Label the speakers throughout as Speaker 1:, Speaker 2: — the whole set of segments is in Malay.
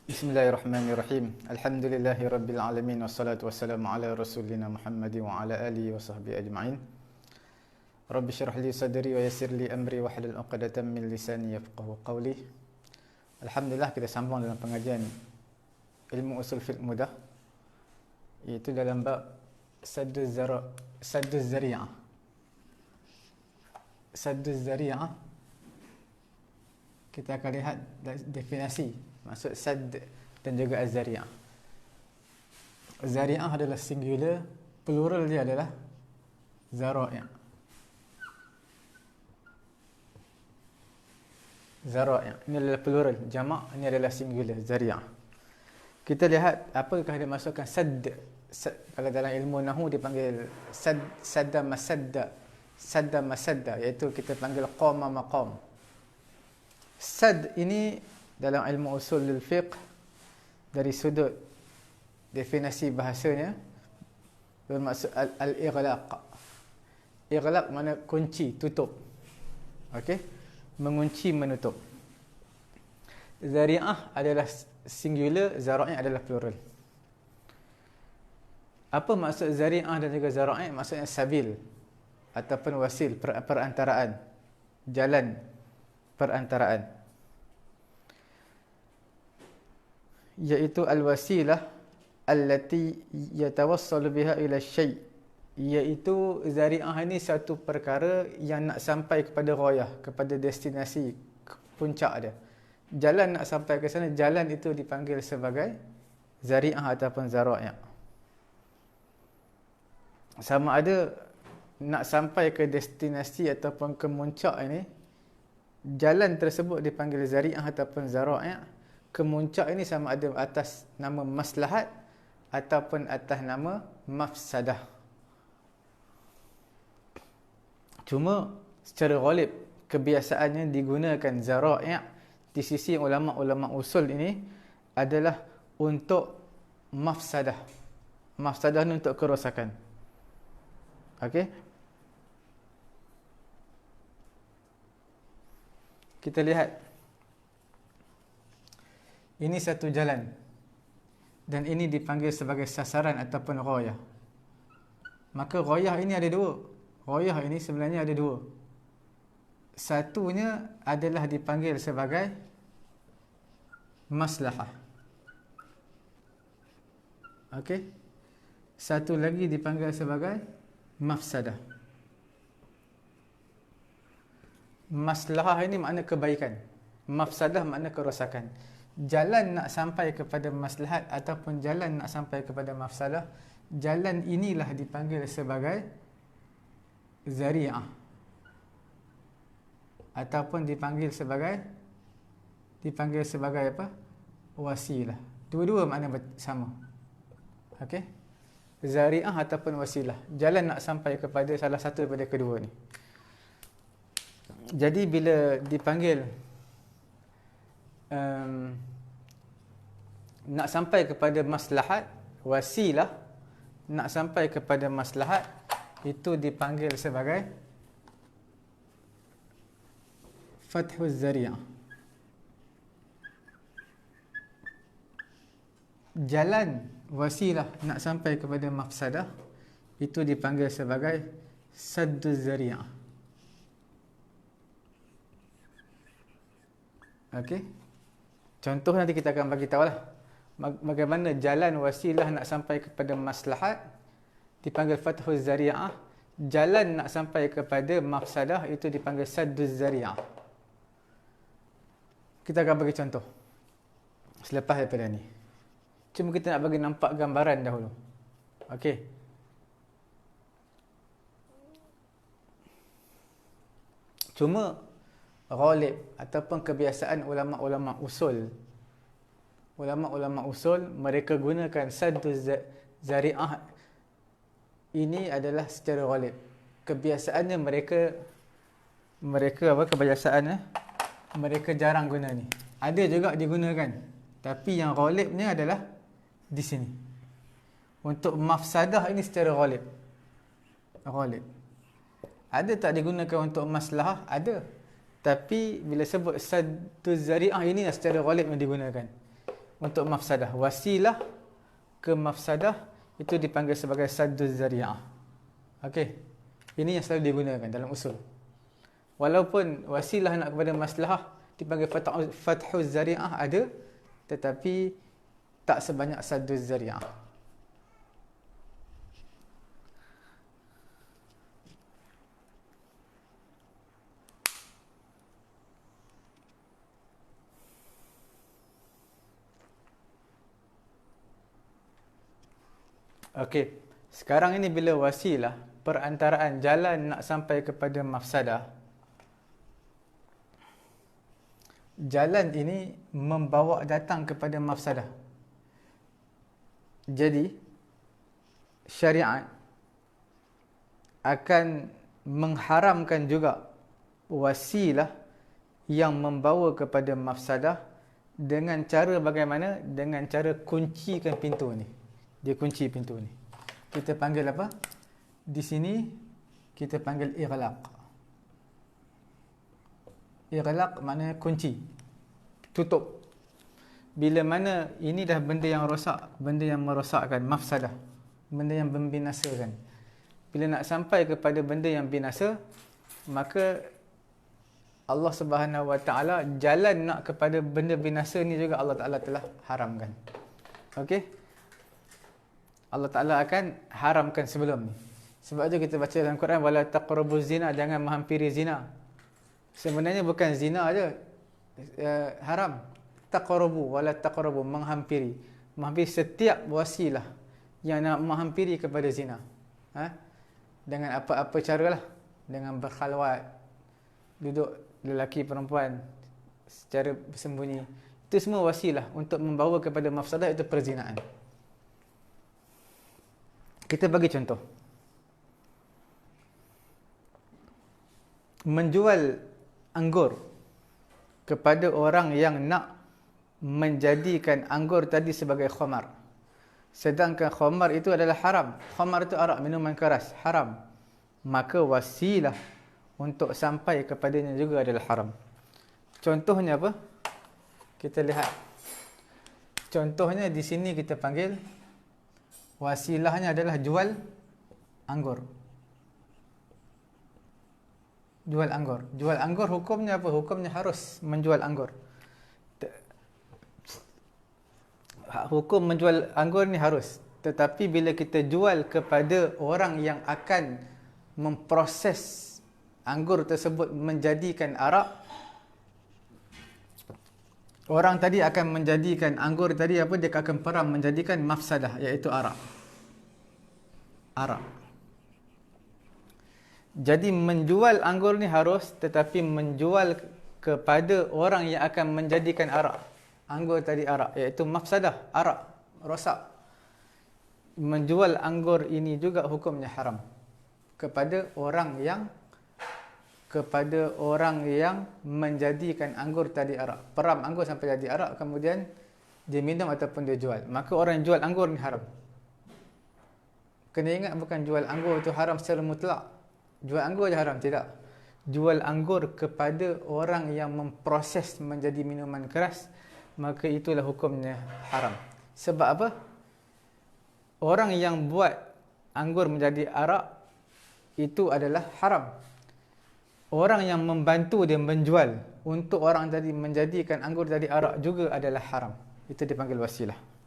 Speaker 1: Bismillahirrahmanirrahim. Alhamdulillahirabbil alamin wassalatu wassalamu ala rasulina Muhammadin wa ala alihi wa sahbihi ajma'in. Rabbi shrah li sadri wa yassir li amri wa hlul 'uqdatam min lisani yafqahu qawli. Alhamdulillah, kita sambung dalam pengajian ilmu usul fiqh mudah, iaitu dalam bab sadduz zari'ah. Sadduz zari'ah, kita akan lihat definisi maksud sad dan juga az-zari'ah. Zari'ah adalah singular, plural dia adalah zara'i'. Zara'i', ini adalah plural, jamak, ini adalah singular, zari'ah. Kita lihat apakah dia masukkan sad. Kalau dalam ilmu nahwu dipanggil sadda masadda, iaitu kita panggil qama maqam. Sad ini dalam ilmu usul fiqh, dari sudut definisi bahasanya, bermaksud al-ighlaq. Ighlaq mana kunci, tutup. Okey, mengunci, menutup. Zari'ah adalah singular, zara'i' adalah plural. Apa maksud zari'ah dan juga zara'i'? Maksudnya sabil ataupun wasil, perantaraan, jalan perantaraan, iaitu al-wasilah allati yatawassalu biha ila syai', iaitu zari'ah ini satu perkara yang nak sampai kepada ghayah, kepada destinasi, puncak dia. Jalan nak sampai ke sana, jalan itu dipanggil sebagai zari'ah ataupun zara'i'. Sama ada nak sampai ke destinasi ataupun ke puncak ini, jalan tersebut dipanggil zari'ah ataupun zara'i'. Kemuncak ini sama ada atas nama maslahat ataupun atas nama mafsadah. Cuma secara ghalib kebiasaannya digunakan zara'i' di sisi ulama-ulama usul ini adalah untuk mafsadah. Mafsadah ni untuk kerosakan. Okey. Kita lihat. Ini satu jalan dan ini dipanggil sebagai sasaran ataupun ghayah. Maka ghayah ini ada dua. Ghayah ini sebenarnya ada dua. Satunya adalah dipanggil sebagai maslahah. Okey. Satu lagi dipanggil sebagai mafsadah. Maslahah ini makna kebaikan. Mafsadah makna kerosakan. Jalan nak sampai kepada maslahat ataupun jalan nak sampai kepada mafsadah, jalan inilah dipanggil sebagai zari'ah ataupun dipanggil sebagai apa? Wasilah. Dua-dua makna sama. Okey? Zari'ah ataupun wasilah. Jalan nak sampai kepada salah satu daripada kedua ni. Jadi bila dipanggil nak sampai kepada maslahat, wasilah nak sampai kepada maslahat, itu dipanggil sebagai fathuz zari'ah. Jalan wasilah nak sampai kepada mafsadah, itu dipanggil sebagai sadduz zari'ah. Okey. Contoh nanti kita akan bagi tahu lah bagaimana jalan wasilah nak sampai kepada maslahat dipanggil fathuz zari'ah, jalan nak sampai kepada mafsadah itu dipanggil sadduz zari'ah. Kita akan bagi contoh selepas daripada ni. Cuma kita nak bagi nampak gambaran dahulu. Okey. Cuma ghalib ataupun kebiasaan ulama-ulama usul, mereka gunakan sadduz zari'ah ini adalah secara ghalib. Kebiasaannya mereka kebiasaannya mereka jarang guna ni. Ada juga digunakan, tapi yang ghalibnya adalah di sini. Untuk mafsadah ini secara ghalib. Ada tak digunakan untuk maslahah? Ada. Tapi bila sebut sadduz zari'ah ini secara ghalib yang digunakan. untuk mafsadah. Wasilah ke mafsadah itu dipanggil sebagai sadduz zari'ah. Okey. Ini yang selalu digunakan dalam usul. Walaupun wasilah nak kepada maslahah dipanggil fathuz zari'ah ada, tetapi tak sebanyak sadduz zari'ah. Okey, sekarang ini bila wasilah, perantaraan jalan nak sampai kepada mafsadah, jalan ini membawa datang kepada mafsadah. Jadi, syariat akan mengharamkan juga wasilah yang membawa kepada mafsadah dengan cara bagaimana? Dengan cara kuncikan pintu ni. Dia kunci pintu ni. Kita panggil apa? Di sini kita panggil ighlaq. Ighlaq maknanya kunci. Tutup. Bila mana ini dah benda yang rosak, benda yang merosakkan, mafsadah, benda yang membinasakan. Bila nak sampai kepada benda yang binasa, maka Allah Subhanahu Wa Taala jalan nak kepada benda binasa ni juga Allah Taala telah haramkan. Okey? Allah Ta'ala akan haramkan sebelum ni. Sebab tu kita baca dalam Quran, wala taqrabuz zina, jangan menghampiri zina. Sebenarnya bukan zina aja haram. Taqrabu, wala taqrabu, menghampiri. Menghampiri setiap wasilah yang nak menghampiri kepada zina. Dengan apa-apa caralah. Dengan berkhalwat, duduk lelaki perempuan secara bersembunyi. Itu semua wasilah untuk membawa kepada mafsadah, itu perzinaan. Kita bagi contoh. Menjual anggur kepada orang yang nak menjadikan anggur tadi sebagai khamar. Sedangkan khamar itu adalah haram. Khamar itu arak, minuman keras, haram. Maka wasilah untuk sampai kepadanya juga adalah haram. Contohnya apa? Kita lihat. Contohnya di sini kita panggil wasilahnya adalah jual anggur. Jual anggur. Jual anggur hukumnya apa? Hukumnya harus menjual anggur. Hukum menjual anggur ni harus. Tetapi bila kita jual kepada orang yang akan memproses anggur tersebut menjadikan arak, orang tadi akan menjadikan anggur tadi apa? Dia akan peram menjadikan mafsadah, iaitu arak. Arak. Jadi menjual anggur ni harus, tetapi menjual kepada orang yang akan menjadikan arak, anggur tadi arak, iaitu mafsadah, arak, rosak. Menjual anggur ini juga hukumnya haram kepada orang yang menjadikan anggur tadi arak. Peram anggur sampai jadi arak, kemudian dia minum ataupun dia jual. Maka orang yang jual anggur ni haram. Kena ingat, bukan jual anggur itu haram secara mutlak. Jual anggur je haram, tidak. Jual anggur kepada orang yang memproses menjadi minuman keras, maka itulah hukumnya haram. Sebab apa? Orang yang buat anggur menjadi arak itu adalah haram. Orang yang membantu dia menjual untuk orang tadi menjadikan anggur tadi arak juga adalah haram. Itu dipanggil wasilah.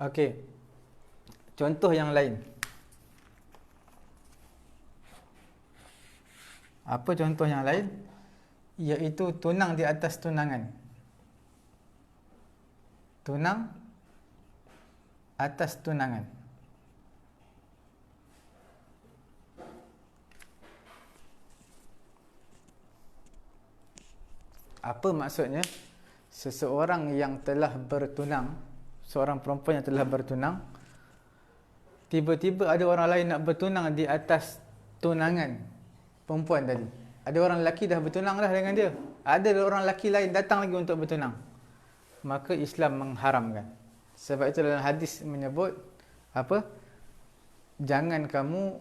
Speaker 1: Okey. Contoh yang lain. Apa contoh yang lain? Iaitu tunang di atas tunangan. Tunang atas tunangan. Apa maksudnya? Seseorang yang telah bertunang, seorang perempuan yang telah bertunang, tiba-tiba ada orang lain nak bertunang di atas tunangan perempuan tadi. Ada orang lelaki dah bertunang dah dengan dia, ada orang lelaki lain datang lagi untuk bertunang. Maka Islam mengharamkan. Sebab itu dalam hadis menyebut apa? jangan kamu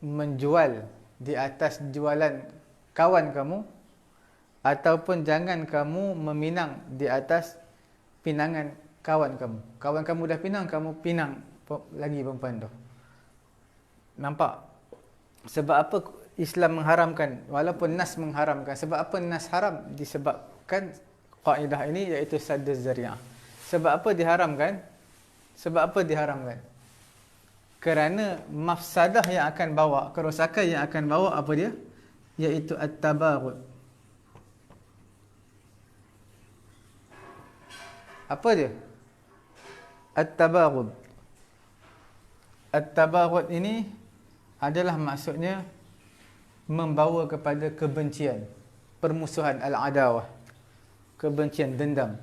Speaker 1: menjual di atas jualan kawan kamu, ataupun jangan kamu meminang di atas pinangan kawan kamu. Kawan kamu dah pinang, kamu pinang lagi perempuan tu. Nampak? Sebab apa Islam mengharamkan, walaupun nas mengharamkan? Sebab apa nas haram? Disebabkan kaedah ini, iaitu sadd az-zari'ah. Sebab apa diharamkan? Sebab apa diharamkan? Kerana mafsadah yang akan bawa, kerosakan yang akan bawa apa dia? Iaitu at-tabaghud. Apa dia? At-tabaghud. At-tabaghud ini adalah maksudnya membawa kepada kebencian, permusuhan, al-adawah, kebencian, dendam.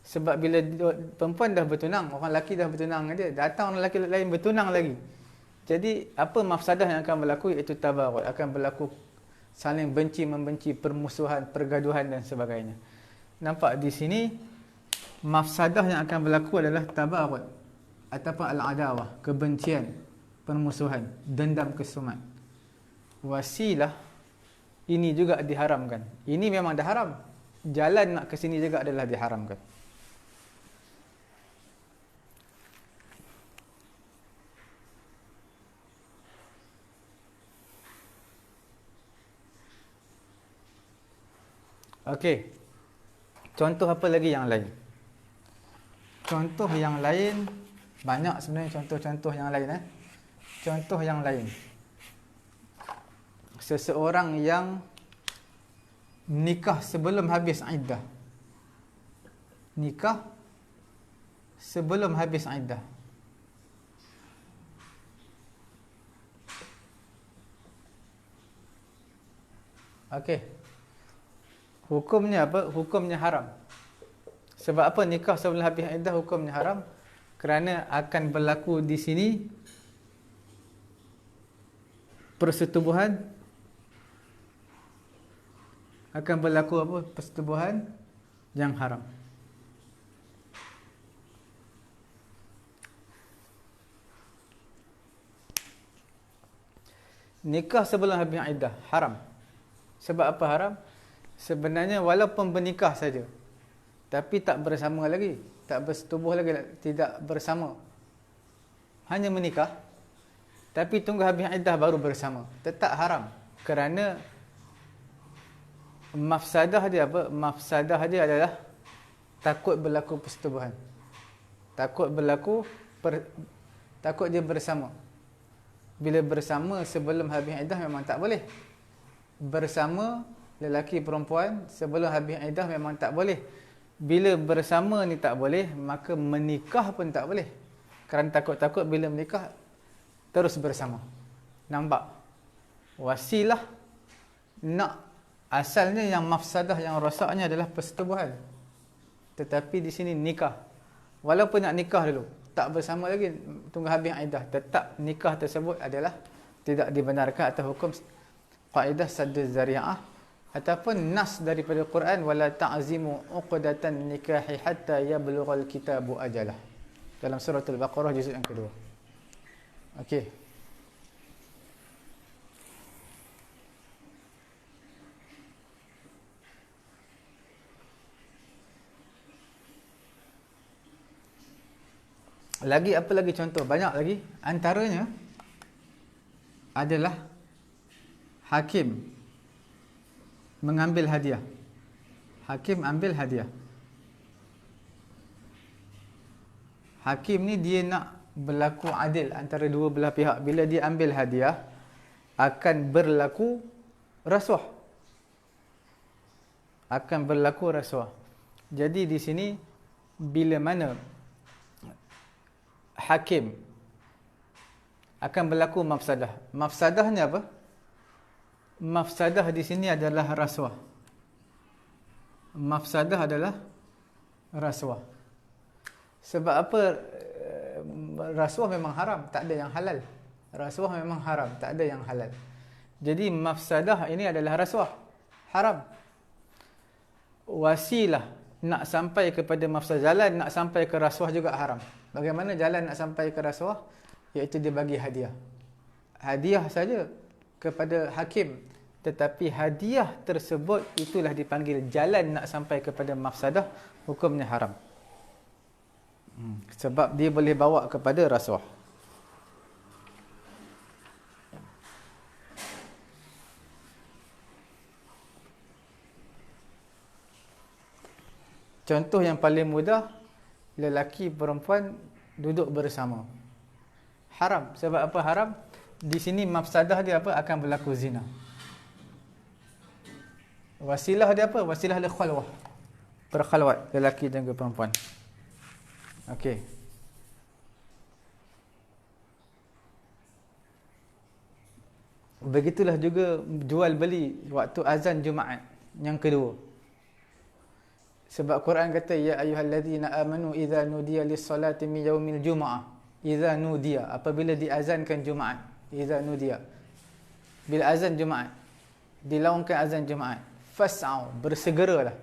Speaker 1: Sebab bila perempuan dah bertunang, orang lelaki dah bertunang dengan dia, datang orang lelaki lain bertunang lagi. Jadi apa mafsadah yang akan berlaku, iaitu tabaghud, akan berlaku saling benci membenci, permusuhan, pergaduhan dan sebagainya. Nampak di sini mafsadah yang akan berlaku adalah tabaghud ataupun al-adawah, kebencian, permusuhan, dendam kesumat. Wasilah ini juga diharamkan. Ini memang dah haram. Jalan nak ke sini juga adalah diharamkan. Okey. Contoh apa lagi yang lain? Contoh yang lain banyak sebenarnya, contoh-contoh yang lain. Contoh yang lain. Seseorang yang nikah sebelum habis iddah. Nikah sebelum habis iddah. Okey. Hukumnya apa? Hukumnya haram. Sebab apa nikah sebelum habis iddah hukumnya haram? Kerana akan berlaku di sini persetubuhan, akan berlaku apa? Persetubuhan yang haram. Nikah sebelum habis iddah haram. Sebab apa haram? Sebenarnya walaupun bernikah saja, tapi tak bersama lagi, tak bersetubuh lagi, tidak bersama, hanya menikah, tapi tunggu habis iddah baru bersama, tetap haram. Kerana mafsadah dia apa? Mafsadah dia adalah takut berlaku persetubuhan, takut berlaku takut dia bersama. Bila bersama sebelum habis iddah memang tak boleh. Bersama lelaki perempuan sebelum habis iddah memang tak boleh. Bila bersama ni tak boleh, maka menikah pun tak boleh. Kerana takut-takut bila menikah terus bersama. Nampak? Wasilah nak, asalnya yang mafsadah, yang rosaknya adalah persetubuhan. Tetapi di sini nikah. Walaupun nak nikah dulu, tak bersama lagi, tunggu habis iddah, tetap nikah tersebut adalah tidak dibenarkan atas hukum kaedah sadd az-zari'ah ataupun nas daripada Quran, wala ta'zimu uqdatan nikahi hatta yablughal kitabu ajalah, dalam surah Al-Baqarah juzuk yang kedua. Okey. Lagi apa lagi contoh? Banyak lagi. Antaranya adalah hakim mengambil hadiah. Hakim ambil hadiah. Hakim ni dia nak berlaku adil antara dua belah pihak. Bila dia ambil hadiah, akan berlaku rasuah. Akan berlaku rasuah. Jadi di sini bila mana hakim akan berlaku mafsadah. Mafsadahnya apa? Mafsadah di sini adalah rasuah. Mafsadah adalah rasuah. Sebab apa? Rasuah memang haram, tak ada yang halal. Rasuah memang haram, tak ada yang halal. Jadi mafsadah ini adalah rasuah, haram. Wasilah nak sampai kepada mafsadah, jalan nak sampai ke rasuah juga haram. Bagaimana jalan nak sampai ke rasuah? iaitu dia bagi hadiah. Hadiah saja kepada hakim, tetapi hadiah tersebut itulah dipanggil jalan nak sampai kepada mafsadah, hukumnya haram. Sebab dia boleh bawa kepada rasuah. Contoh yang paling mudah, lelaki perempuan duduk bersama. Haram. Sebab apa haram? Di sini mafsadah dia apa? Akan berlaku zina. Wasilah dia apa? Wasilah dia khalwah. Berkhalwat lelaki dan perempuan. Okey. Begitulah juga jual beli waktu azan Jumaat yang kedua. Sebab Quran kata ya ayyuhallazina amanu idza nudiya lis-salati min yaumil jumu'ah. Idza nudiya, apabila diazankan Jumaat. Idza nudiya. Bila azan Jumaat, dilaungkan azan Jumaat, fas'au, bersegeralah.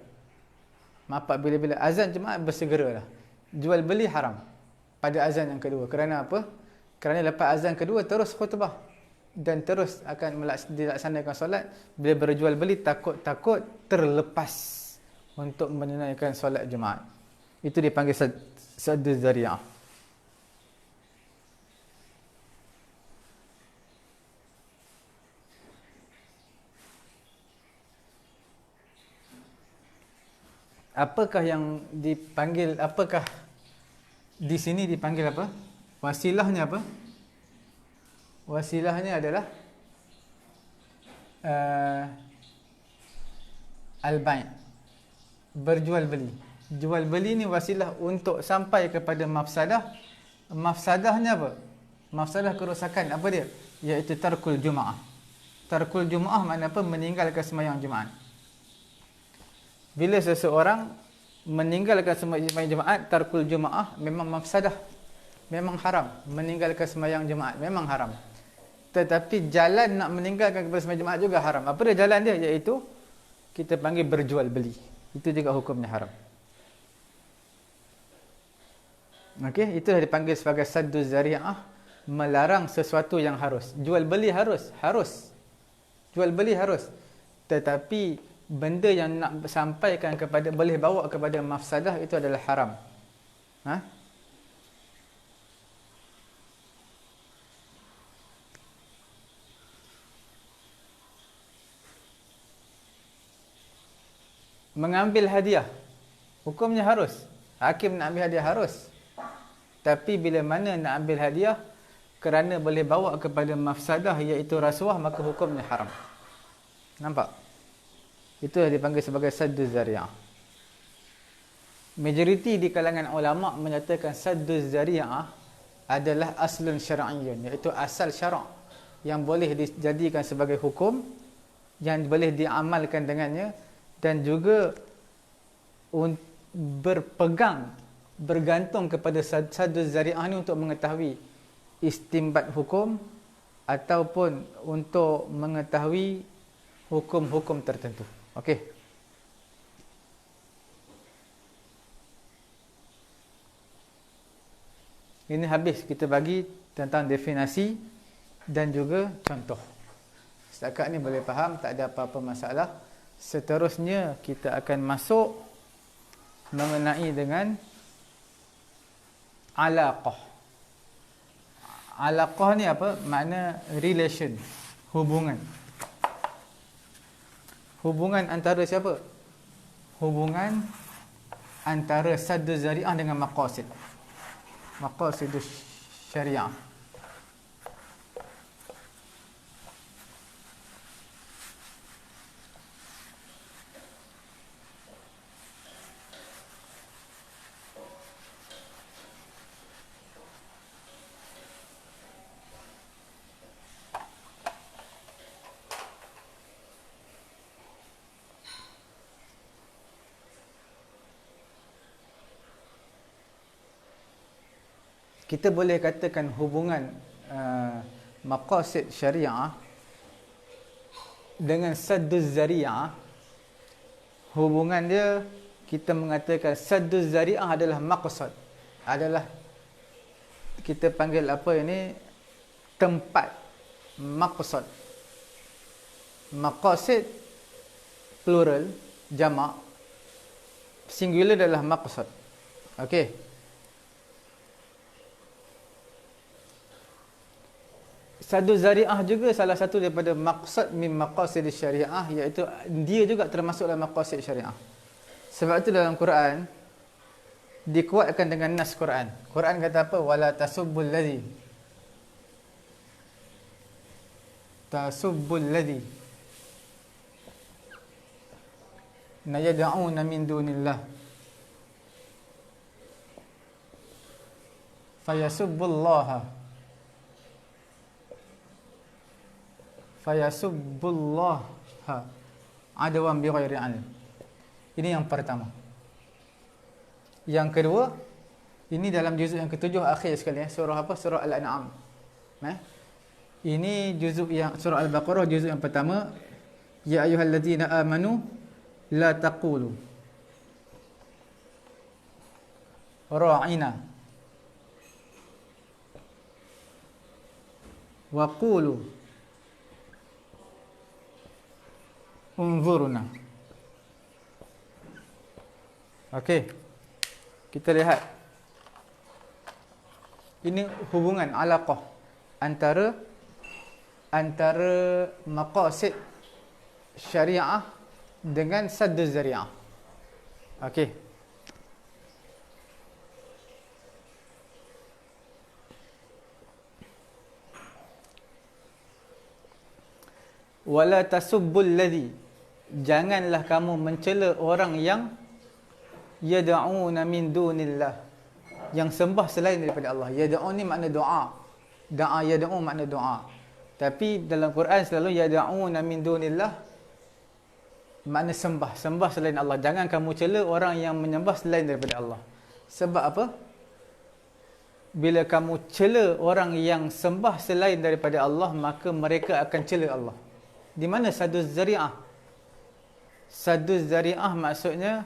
Speaker 1: Mapak bila azan Jumaat bersegeralah. Jual beli haram pada azan yang kedua. Kerana apa? Kerana lepas azan kedua terus khutbah dan terus akan dilaksanakan solat. Bila berjual beli takut terlepas untuk menunaikan solat Jumaat. Itu dipanggil saddu zari'ah. Apakah yang dipanggil, apakah di sini dipanggil apa? Wasilahnya apa? Wasilahnya adalah al-bai', berjual beli. Jual beli ni wasilah untuk sampai kepada mafsadah. Mafsadahnya apa? Mafsadah kerosakan apa dia? Iaitu tarkul Jumaah. Tarkul Jumaah makna apa? Meninggalkan sembahyang Jumaat. Bila seseorang meninggalkan sembahyang Jumaat, tarkul Jumaah memang mafsadah, memang haram. Meninggalkan sembahyang Jumaat memang haram. Tetapi jalan nak meninggalkan kepada sembahyang Jumaat juga haram. Apa dia jalan dia? Iaitu kita panggil berjual beli. Itu juga hukumnya haram. Okey, itulah dipanggil sebagai saddu zari'ah, melarang sesuatu yang harus. Jual beli harus. Jual beli harus. Tetapi benda yang nak sampaikan kepada, boleh bawa kepada mafsadah, itu adalah haram. Mengambil hadiah, hukumnya harus. Hakim nak ambil hadiah harus. Tapi bila mana nak ambil hadiah kerana boleh bawa kepada mafsadah, iaitu rasuah, maka hukumnya haram. Nampak? Itu yang dipanggil sebagai saddu zari'ah. Majoriti di kalangan ulama' menyatakan saddu zari'ah adalah aslun syar'iyyun, iaitu asal syarak yang boleh dijadikan sebagai hukum, yang boleh diamalkan dengannya, dan juga bergantung kepada saddu zari'ah ni untuk mengetahui istimbat hukum ataupun untuk mengetahui hukum-hukum tertentu. Okey. Ini habis kita bagi tentang definisi dan juga contoh. Setakat ni boleh faham, tak ada apa-apa masalah. Seterusnya kita akan masuk mengenai dengan alaqah. Alaqah ni apa? Makna relation, hubungan. Hubungan antara siapa? Hubungan antara saddu zari'ah dengan maqasid. Maqasidus syariah. Kita boleh katakan hubungan maqasid syariah dengan sadduz zari'ah, hubungan dia, kita mengatakan sadduz zari'ah adalah maqsad, adalah kita panggil apa ini, tempat, maqsad. Maqasid plural, jamak, singular adalah maqsad. Okey. Sadu zari'ah juga salah satu daripada maqsad min maqasid syariah, iaitu dia juga termasuk dalam maqasid syariah. Sebab itu dalam Quran dikuatkan dengan nas Quran. Quran kata apa? Wala tasubbul ladzi yad'una min dunillah fayasubbullaha adwan bighairi ilm. Ini yang pertama. Yang kedua, ini dalam juzuk yang ketujuh akhir sekali, surah apa? Surah Al-An'am. Ini juzuk yang surah Al-Baqarah, juzuk yang pertama. Ya ayyuhalladzina amanu la taqulu ra'ina wa qulu unzurna. Okey. Kita lihat. Ini hubungan alaqah antara maqasid syariah dengan saddu zari'ah. Okey. Wala tasubbul ladzi, janganlah kamu mencela orang yang yad'una min dunillah, yang sembah selain daripada Allah. Yad'un ni makna doa. Da'a yad'u makna doa. Tapi dalam Quran selalu yad'una min dunillah makna sembah, sembah selain Allah. Jangan kamu cela orang yang menyembah selain daripada Allah. Sebab apa? Bila kamu cela orang yang sembah selain daripada Allah, maka mereka akan cela Allah. Di mana saddu zari'ah? Saddu zari'ah maksudnya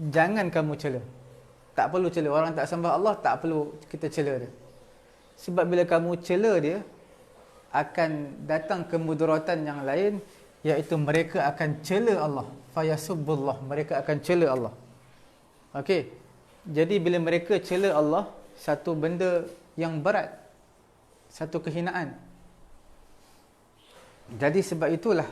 Speaker 1: jangan kamu cela. Tak perlu cela orang tak sembah Allah, tak perlu kita cela dia. Sebab bila kamu cela dia, akan datang kemudaratan yang lain, iaitu mereka akan cela Allah. Fayasubbullah, mereka akan cela Allah. Okey. Jadi bila mereka cela Allah, satu benda yang berat, satu kehinaan. Jadi sebab itulah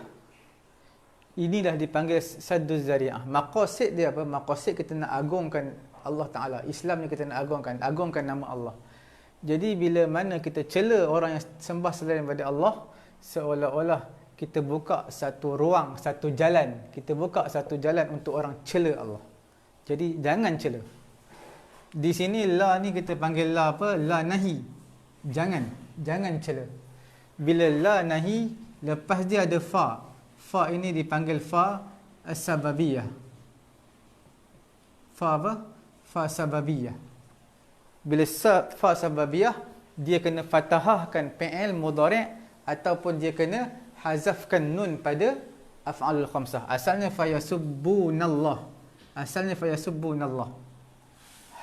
Speaker 1: inilah dipanggil saddu zari'ah. Maqasid dia apa? Maqasid kita nak agungkan Allah Ta'ala. Islam ni kita nak agungkan nama Allah. Jadi bila mana kita cela orang yang sembah selain daripada Allah, seolah-olah kita buka satu ruang, satu jalan. Kita buka satu jalan untuk orang cela Allah. Jadi jangan cela. Di sini la ni kita panggil la apa? La nahi. Jangan cela. Bila la nahi, lepas dia ada fa. Fa ini dipanggil fa as-sababiyah. Fa apa? Fa sababiyah. Bila fa sababiyah, dia kena fathahkan fi'il mudhari' ataupun dia kena hazafkan nun pada af'alul khamsah. Asalnya fayasubbunallah.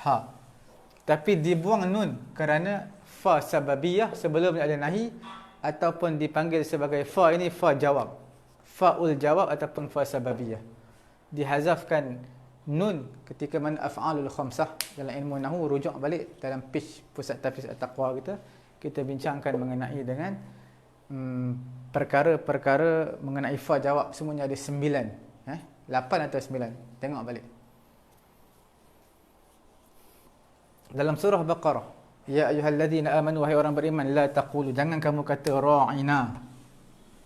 Speaker 1: Ha. Tapi dibuang nun kerana fa sababiyah sebelum ada nahi, ataupun dipanggil sebagai fa ini fa jawab. Fa'ul jawab ataupun fa sababiyah. Dihazafkan nun ketika mana af'alul khamsah. Dalam ilmu nahwu, rujuk balik dalam page Pusat Tahfiz At-Taqwa kita bincangkan mengenai dengan perkara-perkara mengenai fa jawab. Semuanya ada 9, 8 atau 9. Tengok balik dalam surah Baqarah. Ya ayyuhalladzina amanu, wahai orang beriman, la taqulu, jangan kamu kata ra'ina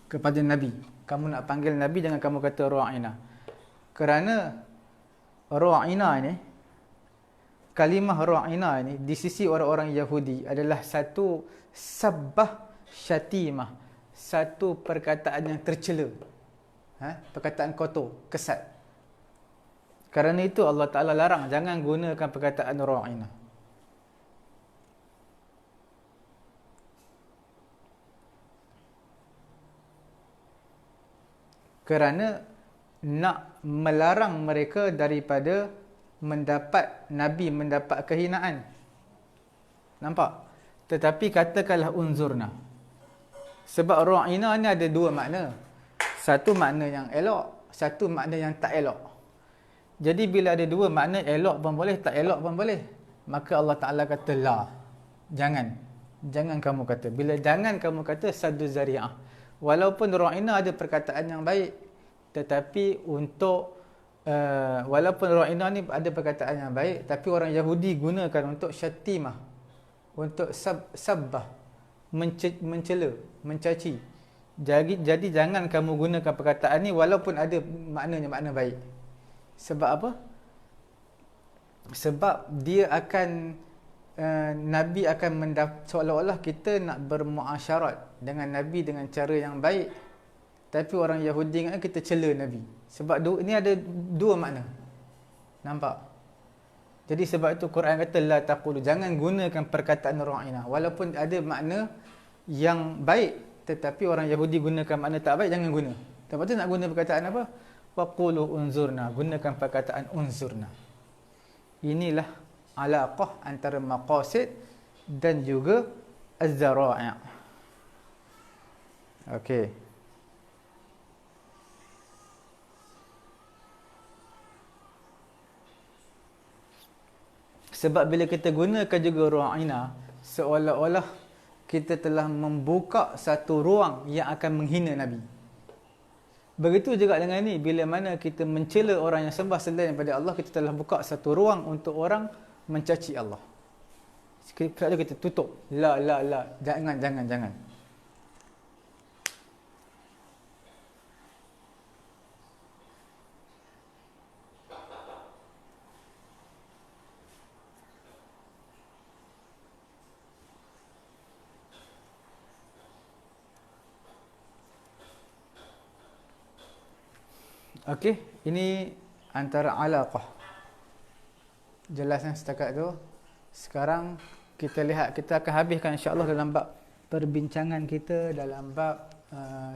Speaker 1: kepada Nabi. Kamu nak panggil Nabi, jangan kamu kata ra'ina. Kerana ra'ina ni, kalimah ra'ina ni di sisi orang-orang Yahudi adalah satu sabbah syatimah, satu perkataan yang tercela, perkataan kotor, kesat. Kerana itu Allah Ta'ala larang, jangan gunakan perkataan ra'ina. Kerana nak melarang mereka daripada mendapat Nabi mendapat kehinaan. Nampak? Tetapi katakanlah unzurna. Sebab ra'ina ni ada dua makna. Satu makna yang elok, satu makna yang tak elok. Jadi bila ada dua makna, elok pun boleh, tak elok pun boleh, maka Allah Ta'ala kata la. Jangan kamu kata. Bila jangan kamu kata, saddu zari'ah. Walaupun ra'ina ada perkataan yang baik, tetapi untuk walaupun ra'ina ni ada perkataan yang baik, tapi orang Yahudi gunakan untuk syatimah, untuk sabbah, mencela, mencaci. Jadi jangan kamu gunakan perkataan ni walaupun ada maknanya makna baik. Sebab apa? Sebab dia akan Nabi akan seolah-olah kita nak bermuasyarat dengan Nabi dengan cara yang baik, tapi orang Yahudi ingat kita cela Nabi. Sebab ini ada dua makna. Nampak? Jadi sebab itu Quran kata la taqulu, jangan gunakan perkataan ra'ina walaupun ada makna yang baik, tetapi orang Yahudi gunakan makna tak baik, jangan guna. Lepas tu nak guna perkataan apa? Waqulu unzurna, gunakan perkataan unzurna. Inilah alaqah antara maqasid dan juga az-zara'i'. Okey. Sebab bila kita gunakan juga ra'ina, seolah-olah kita telah membuka satu ruang yang akan menghina Nabi. Begitu juga dengan ni, bila mana kita mencela orang yang sembah selain daripada Allah, kita telah buka satu ruang untuk orang mencaci Allah. Sekali kita tutup. La. Jangan. Okey, ini antara alaqah. Jelasnya setakat tu. Sekarang kita lihat, kita akan habiskan insya-Allah dalam bab perbincangan kita dalam bab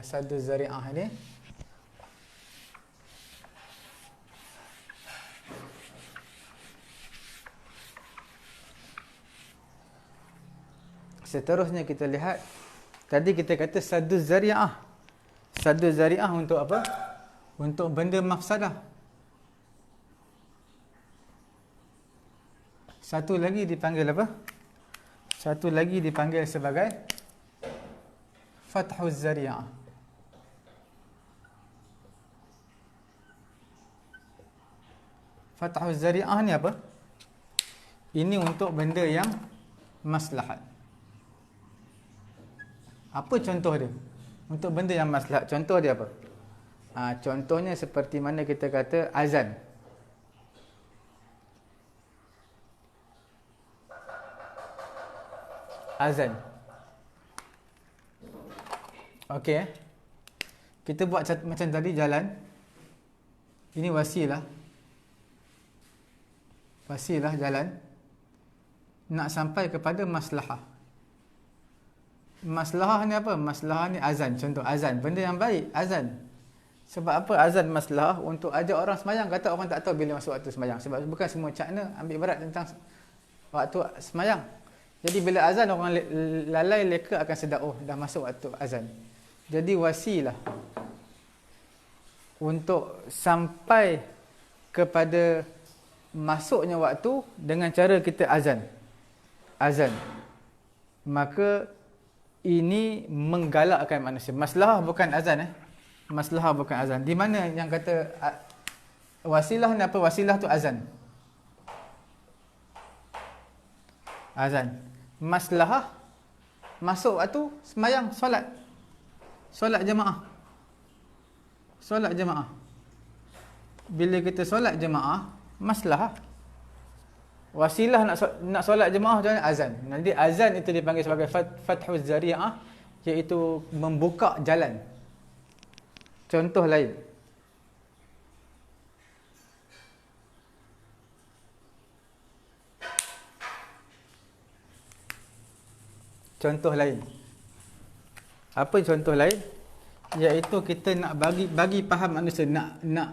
Speaker 1: saddu zari'ah ini. Seterusnya kita lihat, tadi kita kata saddu zari'ah. Saddu zari'ah untuk apa? Untuk benda mafsadah. Satu lagi dipanggil apa? Satu lagi dipanggil sebagai fathuz zari'ah. Fathuz zari'ah ni apa? Ini untuk benda yang maslahat. Apa contoh dia? Untuk benda yang maslahat, contoh dia apa? Contohnya seperti mana kita kata azan. Azan. Okey. Kita buat macam tadi jalan. Ini wasilah. Wasilah jalan. Nak sampai kepada maslahah. Maslahah ni apa? Maslahah ni azan. Contoh azan. Benda yang baik, azan. Sebab apa azan maslahah? Untuk ajak orang semayang. Kata orang tak tahu bila masuk waktu semayang. Sebab bukan semua cakna ambil berat tentang waktu semayang. Jadi bila azan, orang lalai leka akan sedar, oh dah masuk waktu azan. Jadi wasilah untuk sampai kepada masuknya waktu dengan cara kita azan. Azan. Maka ini menggalakkan manusia. Maslahah bukan azan. Maslahah bukan azan. Di mana yang kata wasilah ni apa? Wasilah tu azan. Azan. Maslahah masuk waktu semayang, solat. Solat jemaah. Solat jemaah. Bila kita solat jemaah, maslahah. Wasilah nak solat jemaah macam mana? Azan. Nanti azan itu dipanggil sebagai fathuz zari'ah, iaitu membuka jalan. Contoh lain. Contoh lain. Apa contoh lain? Iaitu kita nak bagi faham manusia, nak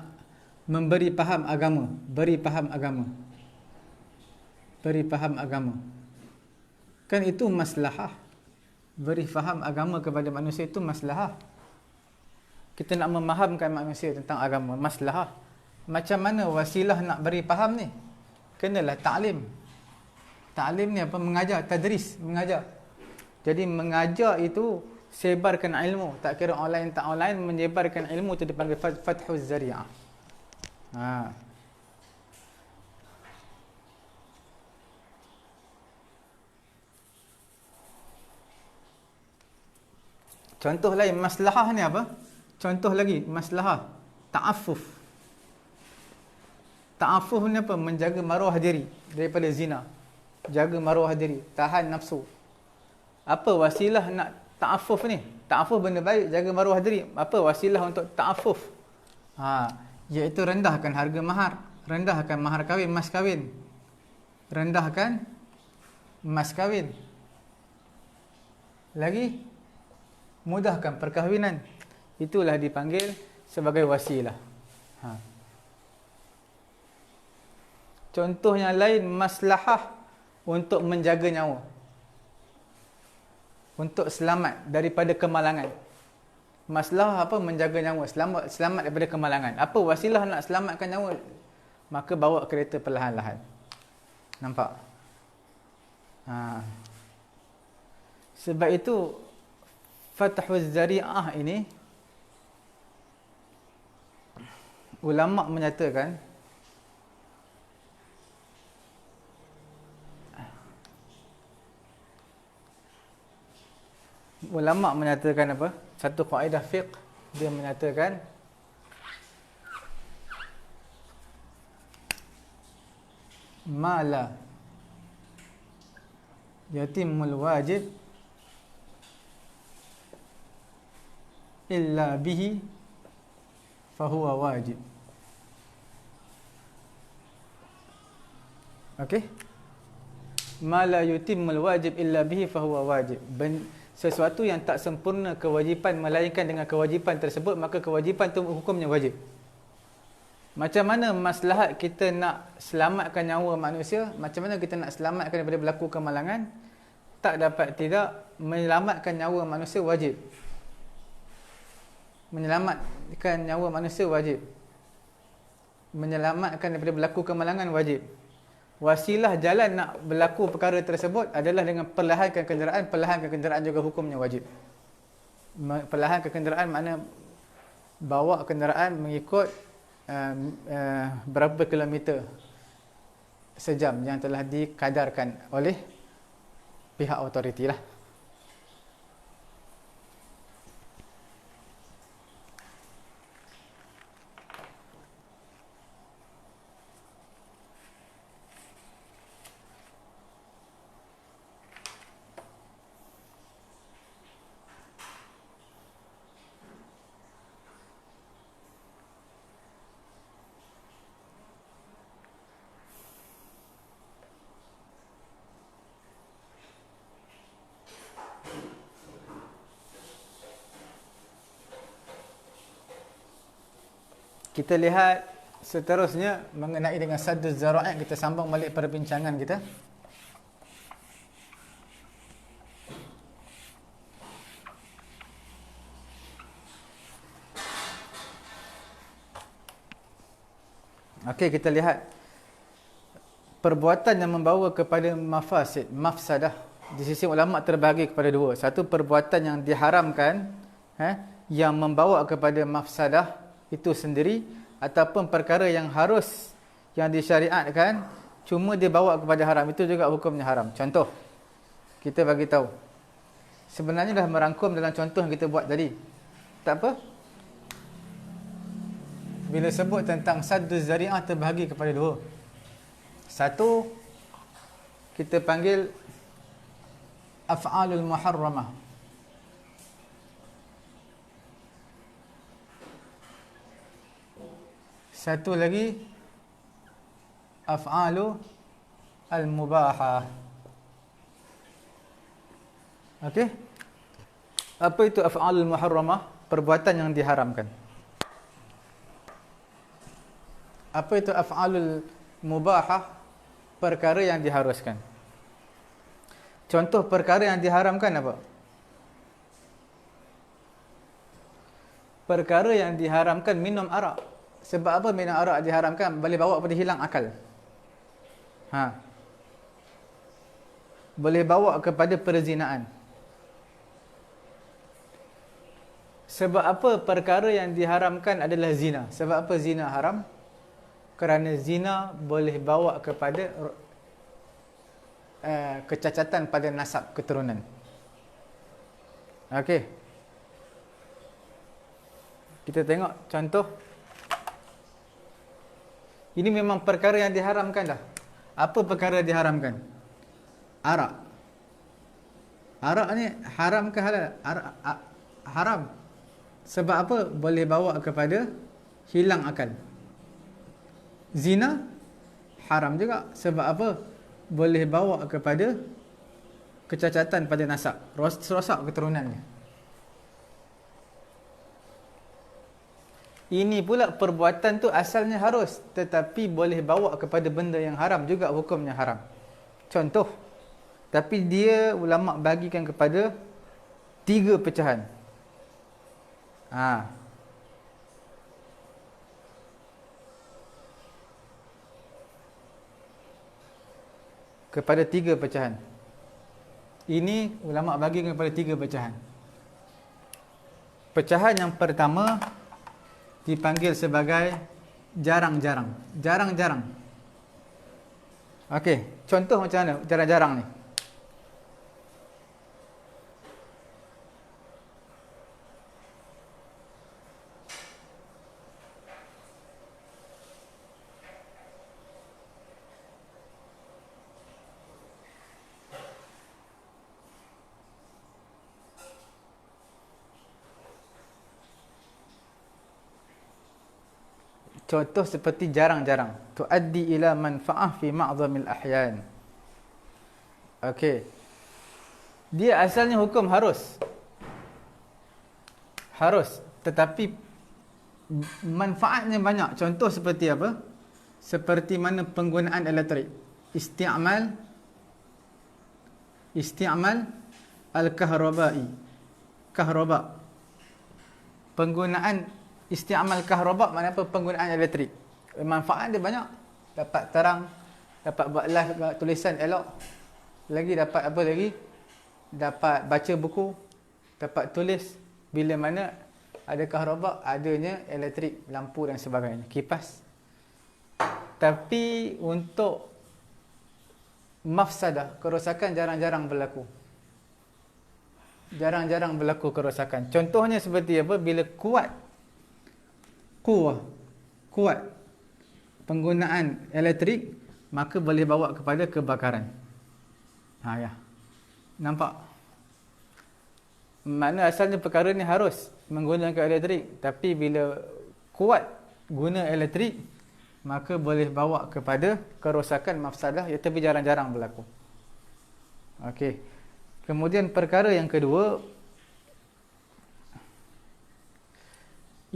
Speaker 1: memberi faham agama, beri faham agama. Beri faham agama. Kan itu maslahah. Beri faham agama kepada manusia itu maslahah. Kita nak memahamkan manusia tentang agama, maslahah. Macam mana wasilah nak beri faham ni? Kenalah ta'lim. Ta'lim ni apa? Mengajar, tadris, mengajar. Jadi mengajar itu sebarkan ilmu, tak kira online tak online, menyebarkan ilmu itu dipanggil fathuz zari'ah. Contoh lain maslahah ni apa? Contoh lagi maslahah ta'affuf. Ta'affuf ni apa? Menjaga maruah diri daripada zina. Jaga maruah diri, tahan nafsu. Apa wasilah nak ta'affuf ni? Ta'affuf benda baik, jaga maruah diri. Apa wasilah untuk ta'affuf? Iaitu rendahkan harga mahar, rendahkan mahar kahwin, mas kahwin. Rendahkan mas kahwin. Lagi mudahkan perkahwinan. Itulah dipanggil sebagai wasilah. Contoh yang lain, maslahah untuk menjaga nyawa, untuk selamat daripada kemalangan. Maslahah apa? Menjaga nyawa, selamat daripada kemalangan. Apa wasilah nak selamatkan nyawa? Maka bawa kereta perlahan-lahan. Nampak? Sebab itu fathuz zari'ah ini, ulama menyatakan apa? Satu kaedah fiqh, dia menyatakan ma la yatimul wajib illa bihi fahuwa wajib. Okey? Ma la yutimul wajib illa bihi fahuwa wajib. Sesuatu yang tak sempurna kewajipan melainkan dengan kewajipan tersebut, maka kewajipan itu hukumnya wajib. Macam mana maslahat kita nak selamatkan nyawa manusia, macam mana kita nak selamatkan daripada berlaku kemalangan, tak dapat tidak, menyelamatkan nyawa manusia wajib. Menyelamatkan nyawa manusia wajib. Menyelamatkan daripada berlaku kemalangan wajib. Wasilah jalan nak berlaku perkara tersebut adalah dengan perlahankan kenderaan. Perlahankan kenderaan juga hukumnya wajib. Perlahankan kenderaan makna bawa kenderaan mengikut berapa kilometer sejam yang telah dikadarkan oleh pihak autoriti lah. Kita lihat seterusnya mengenai dengan sadduz zara'i'. Kita sambung balik perbincangan kita. Okey, kita lihat perbuatan yang membawa kepada mafasid, mafsadah. Di sisi ulama terbahagi kepada dua. Satu, perbuatan yang diharamkan, yang membawa kepada mafsadah itu sendiri, ataupun perkara yang harus, yang disyariatkan cuma dia bawa kepada haram, itu juga hukumnya haram. Contoh, kita bagi tahu, sebenarnya dah merangkum dalam contoh yang kita buat tadi. Tak apa, bila sebut tentang sadduz zari'ah terbahagi kepada dua. Satu, kita panggil af'alul muharramah. Satu lagi, af'alu al-mubahah. Okey? Apa itu af'alul muharramah? Perbuatan yang diharamkan. Apa itu af'alul mubahah? Perkara yang diharuskan. Contoh perkara yang diharamkan apa? Perkara yang diharamkan minum arak. Sebab apa minum arak diharamkan? Boleh bawa pada hilang akal. Boleh bawa kepada perzinaan. Sebab apa perkara yang diharamkan adalah zina? Sebab apa zina haram? Kerana zina boleh bawa kepada kecacatan pada nasab keturunan. Okey. Kita tengok contoh. Ini memang perkara yang diharamkan dah. Apa perkara diharamkan? Arak. Arak ni haram ke halal? Haram. Sebab apa? Boleh bawa kepada hilang akal. Zina haram juga. Sebab apa? Boleh bawa kepada kecacatan pada nasab, rosak keturunannya. Ini pula perbuatan tu asalnya harus, tetapi boleh bawa kepada benda yang haram juga, hukumnya haram. Contoh, tapi dia ulama bagikan kepada 3 pecahan. Kepada 3 pecahan. Ini ulama bagikan kepada 3 pecahan. Pecahan yang pertama dipanggil sebagai jarang-jarang. Jarang-jarang. Okey, contoh macam mana jarang-jarang ni? Contoh seperti jarang-jarang. Tuaddi ila manfa'ah fi ma'zamil ahyan. Okey. Dia asalnya hukum harus. Harus. Tetapi manfaatnya banyak. Contoh seperti apa? Seperti mana penggunaan elektrik. Isti'mal al-kahrabai. Kahraba. Penggunaan isti'mal kahraba maknanya apa? Penggunaan elektrik. Manfaat dia banyak. Dapat terang, dapat buat live, buat tulisan elok. Lagi dapat apa lagi? Dapat baca buku, dapat tulis. Bila mana ada kahraba, adanya elektrik, lampu dan sebagainya, kipas. Tapi untuk mafsadah, kerosakan jarang-jarang berlaku. Jarang-jarang berlaku kerosakan. Contohnya seperti apa? Bila kuat penggunaan elektrik, maka boleh bawa kepada kebakaran. Ya. Nampak? Makna asalnya perkara ni harus menggunakan elektrik, tapi bila kuat guna elektrik, maka boleh bawa kepada kerosakan, mafsadah, tapi jarang-jarang berlaku. Okey. Kemudian perkara yang kedua,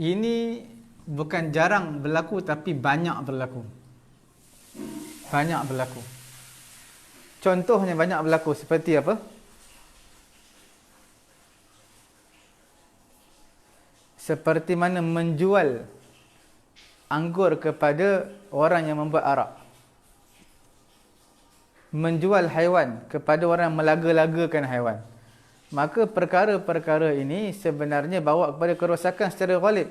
Speaker 1: ini bukan jarang berlaku tapi banyak berlaku. Banyak berlaku. Contohnya banyak berlaku seperti apa? Seperti mana menjual anggur kepada orang yang membuat arak. Menjual haiwan kepada orang yang melaga-lagakan haiwan. Maka perkara-perkara ini sebenarnya bawa kepada kerosakan secara ghalib.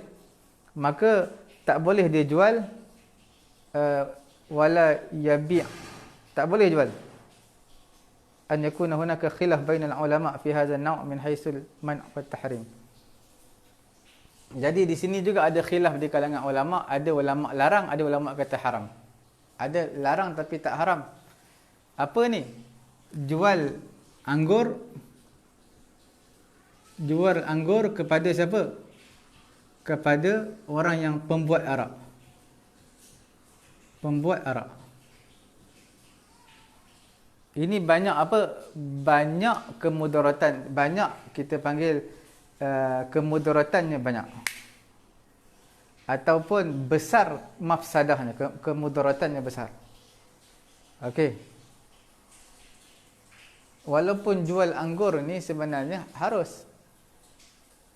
Speaker 1: Maka tak boleh dia jual wala yabi'. Tak boleh jual. An yakuna hunaka khilaf bainal ulama fi hadha an-naw' min haitsul man' wa tahrim. Jadi di sini juga ada khilaf di kalangan ulama, ada ulama larang, ada ulama kata haram. Ada larang tapi tak haram. Apa ni? Jual anggur kepada siapa? Kepada orang yang pembuat arak. Pembuat arak. Ini banyak apa? Banyak kemudaratan. Banyak kita panggil kemudaratannya banyak. Ataupun besar mafsadahnya, kemudaratannya besar. Okey. Walaupun jual anggur ni sebenarnya harus,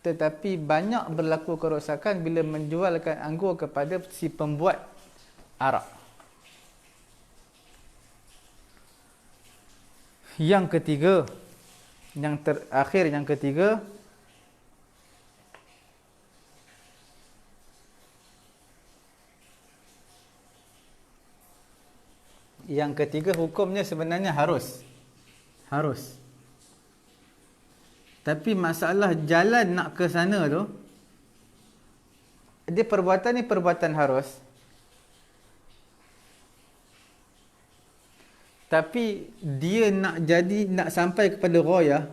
Speaker 1: tetapi banyak berlaku kerosakan bila menjualkan anggur kepada si pembuat arak. Yang ketiga, yang terakhir, yang ketiga, hukumnya sebenarnya harus. Tapi masalah jalan nak ke sana tu, dia perbuatan ni perbuatan harus. Tapi dia nak sampai kepada ghayah.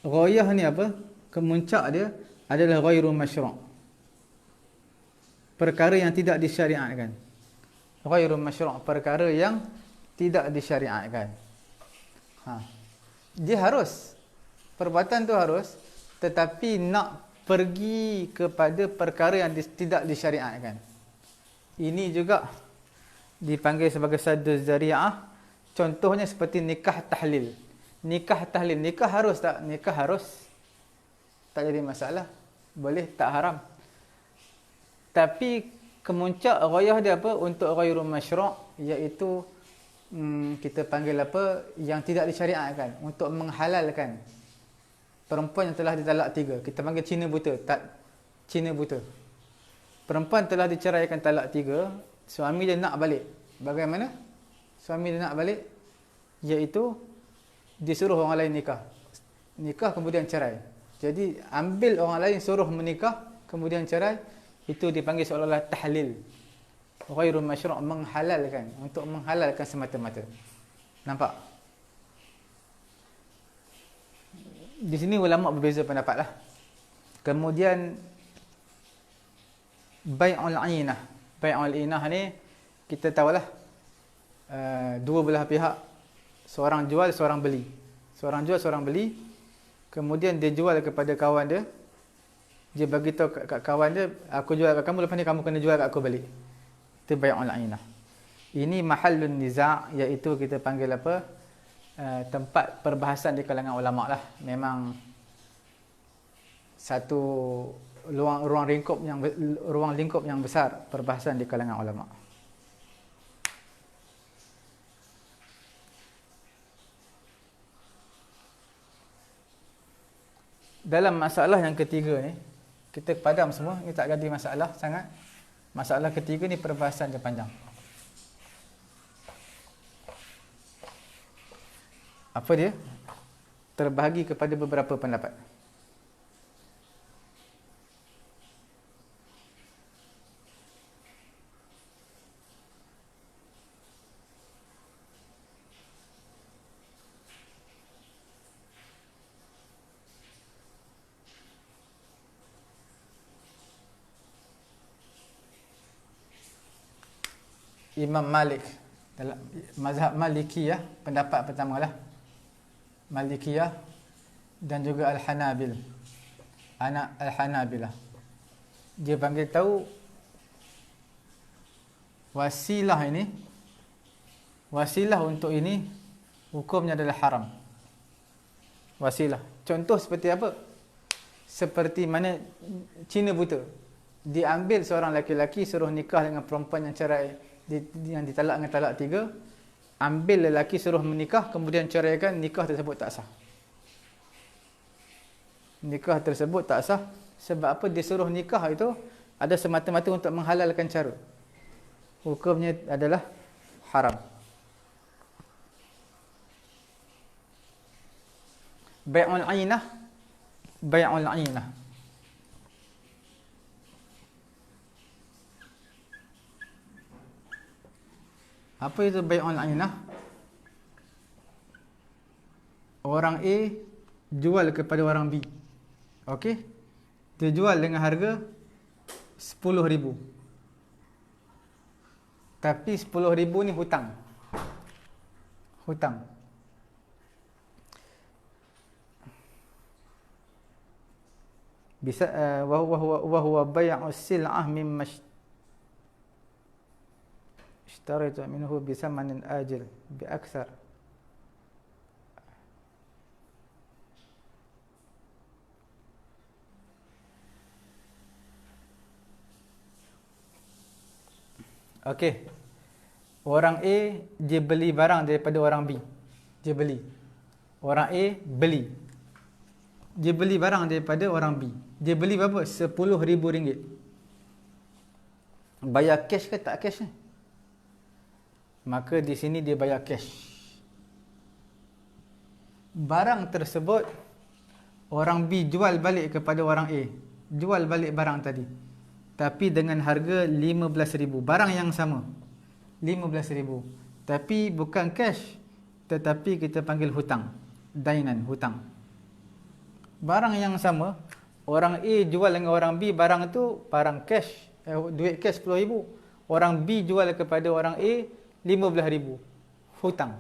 Speaker 1: Ghayah ni apa? Kemuncak dia adalah ghairu masyru'. Perkara yang tidak disyariatkan. Ghairu masyru', perkara yang tidak disyariatkan. Dia harus. Perbuatan tu harus, tetapi nak pergi kepada perkara yang tidak disyariatkan. Ini juga dipanggil sebagai saddu zari'ah. Contohnya seperti nikah tahlil. Nikah harus tak? Nikah harus. Tak jadi masalah. Boleh, tak haram. Tapi kemuncak ghayah dia apa? Untuk ghairu masyru', iaitu kita panggil apa? Yang tidak disyariatkan. Untuk menghalalkan perempuan yang telah ditalak 3. Kita panggil Cina buta. Cina buta. Perempuan telah diceraikan talak 3. Suami dia nak balik. Bagaimana? Suami dia nak balik, iaitu disuruh orang lain nikah kemudian cerai. Jadi ambil orang lain suruh menikah kemudian cerai, itu dipanggil seolah-olah tahlil. Ghairu masyru', menghalalkan, untuk menghalalkan semata-mata. Nampak? Di sini ulama berbeza pendapatlah. Kemudian bai'ul 'ainah. Bai'ul 'ainah ni kita tahulah, dua belah pihak, seorang jual, seorang beli. Seorang jual, seorang beli. Kemudian dia jual kepada kawan dia. Dia bagi tahu kat kawan dia, aku jual kat kamu, lepas ni kamu kena jual kat aku balik. Itu bai'ul 'ainah. Ini mahallun niza', iaitu kita panggil apa? Tempat perbahasan di kalangan ulama lah. Memang satu ruang lingkup yang besar perbahasan di kalangan ulama. Dalam masalah yang ketiga ni, kita padam semua, ni tak jadi masalah sangat. Masalah ketiga ni perbahasan dia panjang. Apa dia? Terbahagi kepada beberapa pendapat. Imam Malik dalam mazhab Malikiyah, pendapat pertama lah Malikiyah, dan juga Al-Hanabil, anak Al-Hanabilah. Dia panggil tahu wasilah ini, wasilah untuk ini hukumnya adalah haram. Wasilah. Contoh seperti apa? Seperti mana Cina buta. Diambil seorang lelaki suruh nikah dengan perempuan yang cerai, yang ditalak dengan talak 3. Ambil lelaki suruh menikah, kemudian ceraikan, nikah tersebut tak sah. Nikah tersebut tak sah. Sebab apa? Dia suruh nikah itu ada semata-mata untuk menghalalkan cara. Hukumnya adalah haram. Bai'ul 'ainah. Bai'ul 'ainah. Apa itu bai'ul 'ainah? Orang A jual kepada orang B. Okey? Dia jual dengan harga 10,000. Tapi 10,000 ni hutang. Hutang. Bisa wa huwa bai'us sil'ah mimma اشتريت منه بثمن آجل بأكثر Okey. Orang A dia beli barang daripada orang B. Dia beli. Orang A beli. Dia beli barang daripada orang B. Dia beli berapa? RM10,000. Bayar cash ke tak cash ni? Maka di sini dia bayar cash. Barang tersebut orang B jual balik kepada orang A. Jual balik barang tadi. Tapi dengan harga RM15,000. Barang yang sama. RM15,000. Tapi bukan cash. Tetapi kita panggil hutang. Dainan, hutang. Barang yang sama. Orang A jual dengan orang B. Barang tu barang cash. Duit cash RM10,000. Orang B jual kepada orang A RM15,000. Hutang.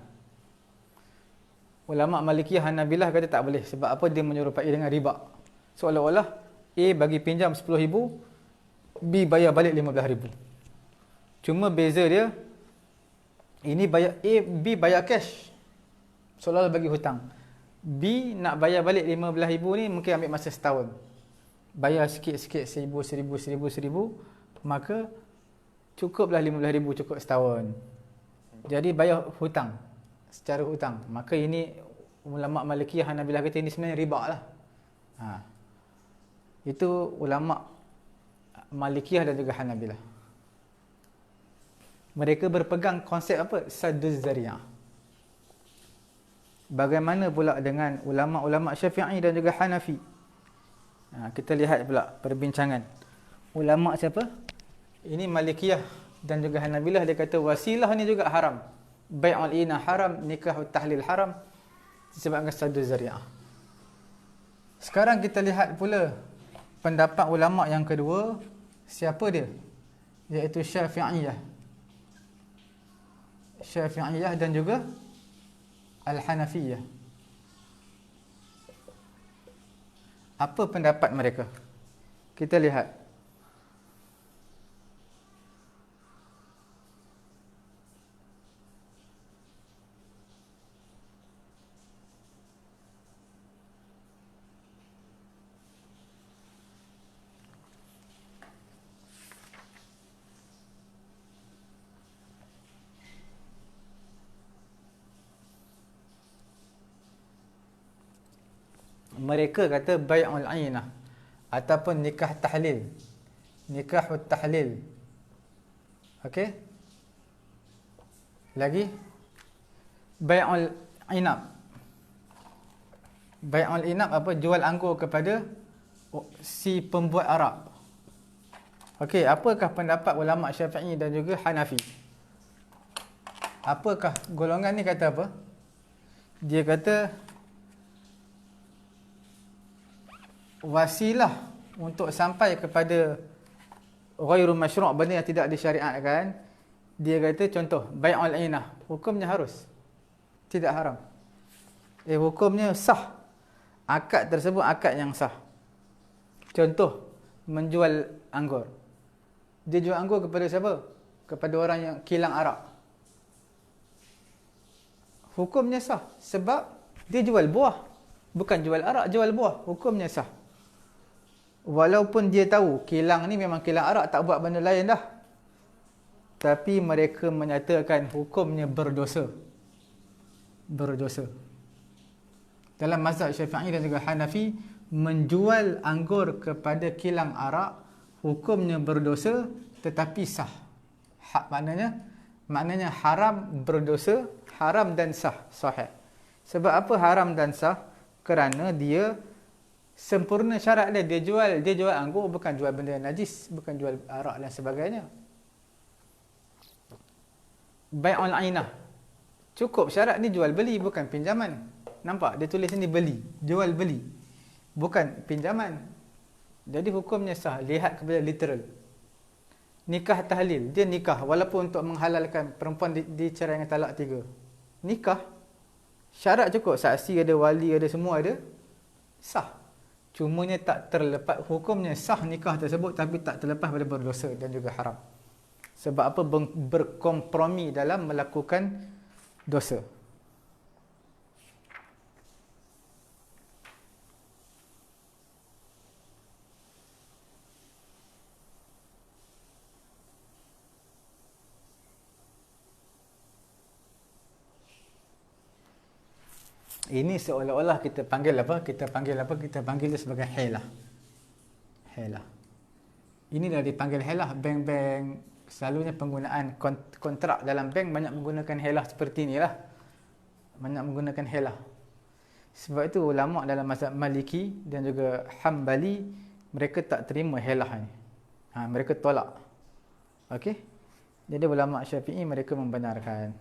Speaker 1: Ulama Malikiyah Hanabilah kata tak boleh. Sebab apa? Dia menyerupai dengan riba. Seolah-olah A bagi pinjam RM10,000, B bayar balik RM15,000. Cuma beza dia, ini bayar A, B bayar cash. Seolah-olah bagi hutang. B nak bayar balik RM15,000 ni mungkin ambil masa setahun. Bayar sikit-sikit RM1,000, maka cukuplah RM15,000 cukup setahun. Jadi bayar hutang. Secara hutang. Maka ini ulama Malikiyah Hanabilah kata ini sebenarnya riba lah. Itu ulama Malikiyah dan juga Hanabilah. Mereka berpegang konsep apa? Sadduz Zari'ah. Bagaimana pula dengan ulama-ulama Syafi'i dan juga Hanafi? Kita lihat pula perbincangan. Ulama siapa? Ini Malikiyah dan juga Hanabilah, dia kata wasilah ni juga haram. Bai'ul ina haram, nikah tahlil haram disebabkan sadduz zari'ah. Sekarang kita lihat pula pendapat ulama yang kedua, siapa dia? Iaitu Syafi'iyah. Syafi'iyah dan juga Al-Hanafiyah. Apa pendapat mereka? Kita lihat. Mereka kata bai'ul ainah ataupun nikah tahlil. Nikahut tahlil. Okey? Lagi bai'ul inab. Bai'ul inab apa? Jual anggur kepada si pembuat arak. Okey, apakah pendapat ulama Syafi'i dan juga Hanafi? Apakah golongan ni kata apa? Dia kata wasilah untuk sampai kepada ghairu masyru', benda yang tidak disyariatkan. Dia kata contoh bai'ul ainah, hukumnya harus, tidak haram. Hukumnya sah. Akad tersebut akad yang sah. Contoh menjual anggur. Dia jual anggur kepada siapa? Kepada orang yang kilang arak. Hukumnya sah sebab dia jual buah, bukan jual arak, jual buah. Hukumnya sah. Walaupun dia tahu kilang ni memang kilang arak, tak buat benda lain dah. Tapi mereka menyatakan hukumnya berdosa. Berdosa. Dalam mazhab Syafi'i dan juga Hanafi, menjual anggur kepada kilang arak hukumnya berdosa tetapi sah. Maknanya haram, berdosa, haram dan sah, sahih. Sebab apa haram dan sah? Kerana dia sempurna syarat dia. Dia jual anggur, bukan jual benda yang najis, bukan jual arak dan sebagainya. Bai'ul ainah, cukup syarat ni jual beli, bukan pinjaman. Nampak? Dia tulis ni beli, jual beli, bukan pinjaman. Jadi hukumnya sah. Lihat kepada literal. Nikah tahlil, dia nikah walaupun untuk menghalalkan perempuan dicerai dengan talak 3. Nikah, syarat cukup, saksi ada, wali ada, semua ada, sah. Cumanya tak terlepas, hukumnya sah nikah tersebut, tapi tak terlepas pada berdosa dan juga haram. Sebab apa? Berkompromi dalam melakukan dosa. Ini seolah-olah kita panggil apa? Kita panggil dia sebagai helah. Helah. Ini dah dipanggil helah. Bank-bank selalunya penggunaan kontrak dalam bank banyak menggunakan helah seperti inilah. Banyak menggunakan helah. Sebab itu ulama dalam mazhab Maliki dan juga Hambali mereka tak terima helah ni. Mereka tolak. Okey? Jadi ulama Syafi'i mereka membenarkan.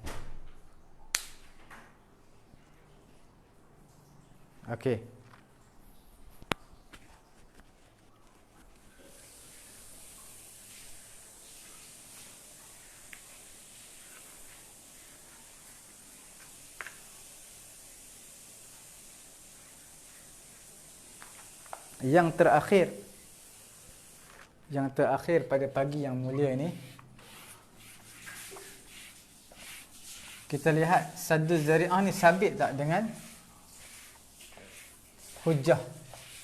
Speaker 1: Okey. Yang terakhir pada pagi yang mulia ini, kita lihat saddu zari'ah ni sabit tak dengan hujjah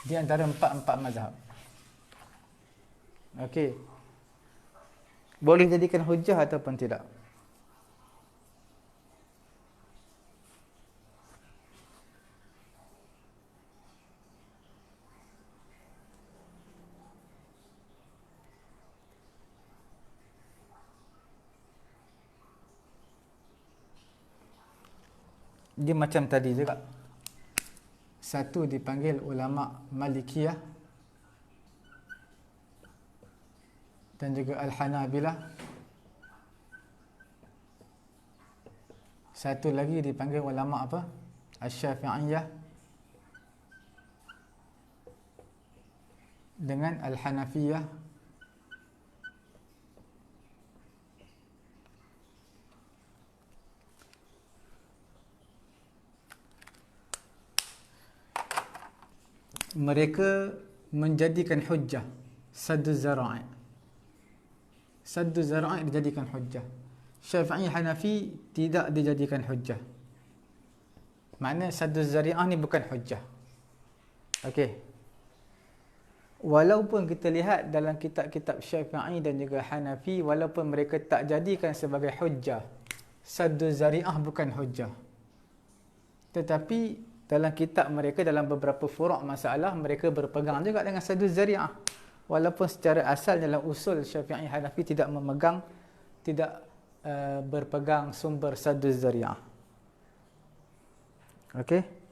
Speaker 1: di antara empat mazhab. Okey. Boleh jadikan hujjah ataupun tidak. Dia macam tadi juga. Satu dipanggil ulama Malikiyah dan juga Al-Hanabilah. Satu lagi dipanggil ulama apa? Asy-Syafi'iyah dengan Al-Hanafiyah. Mereka menjadikan hujjah saddu zara'i. Saddu zara'i dijadikan hujjah. Syafi'i, Hanafi tidak dijadikan hujjah. Makna saddu zari'ah ni bukan hujjah. Okey. Walaupun kita lihat dalam kitab-kitab Syafi'i dan juga Hanafi, walaupun mereka tak jadikan sebagai hujjah, saddu zari'ah bukan hujjah. Tetapi dalam kitab mereka, dalam beberapa furu' masalah, mereka berpegang juga dengan saddu zari'ah. Walaupun secara asal dalam usul Syafi'i Hanafi tidak berpegang sumber saddu zari'ah. Okey?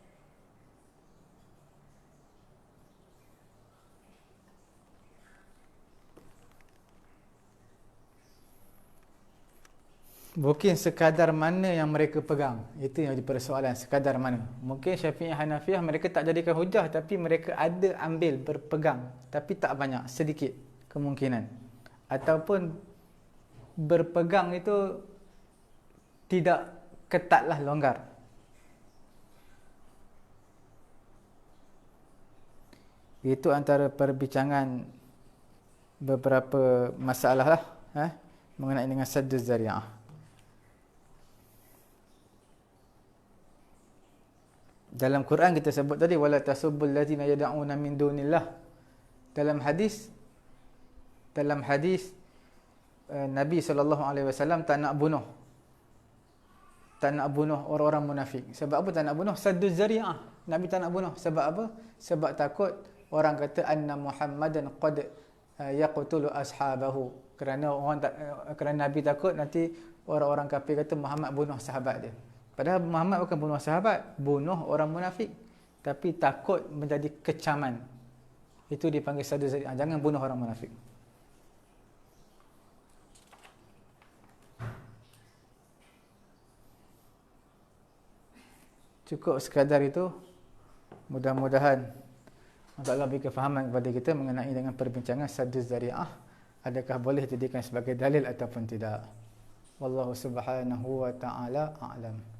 Speaker 1: Mungkin sekadar mana yang mereka pegang. Itu yang jadi persoalan, sekadar mana. Mungkin Syafi'i Hanafiyah mereka tak jadikan hujah, tapi mereka ada ambil, berpegang. Tapi tak banyak, sedikit kemungkinan. Ataupun berpegang itu tidak ketatlah, longgar. Itu antara perbincangan beberapa masalah lah mengenai dengan saddu zari'ah. Dalam Quran kita sebut tadi wala tasubbul ladzina yad'una min dunillah. Dalam hadis Nabi SAW tak nak bunuh orang-orang munafik. Sebab apa tak nak bunuh? Saddu zari'ah. Nabi tak nak bunuh. Sebab apa? Sebab takut orang kata anna Muhammadan qad yaqtulu ashabahu. Kerana Nabi takut nanti orang-orang kafir kata Muhammad bunuh sahabat dia. Padahal Muhammad bukan bunuh sahabat, bunuh orang munafik. Tapi takut menjadi kecaman. Itu dipanggil saddu zari'ah. Jangan bunuh orang munafik. Cukup sekadar itu. Mudah-mudahan Allah beri kefahaman kepada kita mengenai dengan perbincangan saddu zari'ah. Adakah boleh dijadikan sebagai dalil ataupun tidak. Wallahu subhanahu wa ta'ala a'lam.